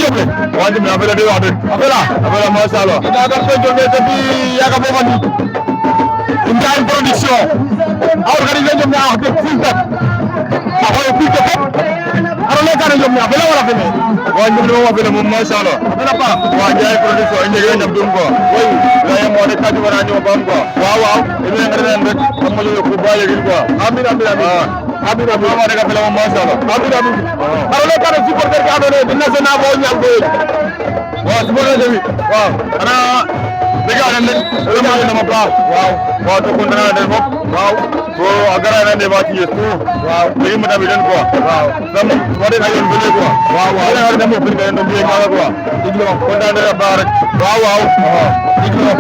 joble wajib na afela de wax de afela ma sha Allah da ga ko jobe depuis yaga bo fani une production organisé ñom ñaa wax de fulta akoy fulta fop aro le kana ñom ñaa afela wala fene wajib do wa fele mom ma sha Allah afela pa wa jaay production inde ge ñam dum ko way la yam mo de ka ci wara ñoo bam ko waaw ene ngaren rek am ma ñu ko baye gi quoi amin amin amin amin ma de ka fele mom ma sha Allah amin amin aro le kana supporter ka do ne national bo ñam ko waaw supporter de waaw ana dega nan de ma baax waaw to ko ndana de fop waaw so agara nan de ba ci yestu waaw legi ma tabi den quoi waaw sam wade na yon bele quoi waaw ala dem ko den do biye ma quoi diglo ko ndana de ba rek waaw diglo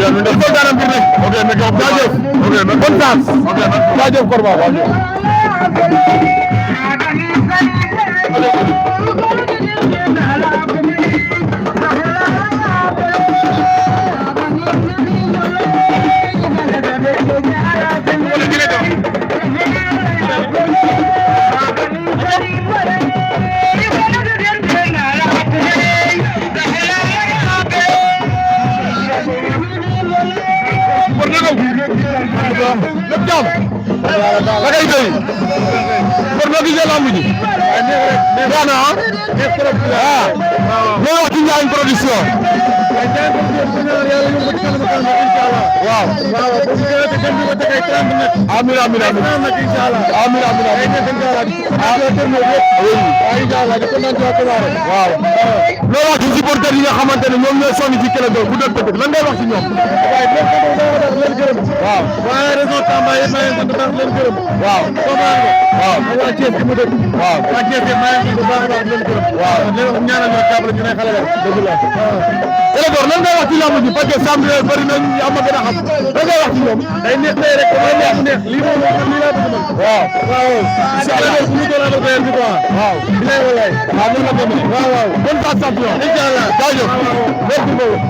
ya ñu def ko dara bir rek ok mais ko jajeuf ok mais bonne chance ok jajeuf korba waaw production waaw amin amin amin amin waaw loo wax ci supporter yi nga xamante ne ñoom ñooy sonn ci club bu doon tëdd lan ngay wax ci ñoom waaw waaye région Tamba yëpp maa ngi sant baax leen gërëm waaw waaw waa Thiès gi mu dëkk waaw waa Thiès gi maa ngi sant baax leen gërëm waaw leen ñaanal ñu jàppale ñu ne xale la dëgg la Clédor lan ngay wax ci lamb ji parce que samedi bëri nañ am na gën a xam lan ngay wax ci ñoom day neex tey rek day neex neex lii moom lii laa bëgg man waaw waaw inshallah bu ñu doon amal bi quoi waaw bilay walay waaw non la demee waaw waaw bonne chance champion inshallah jaajëf merci beaucoup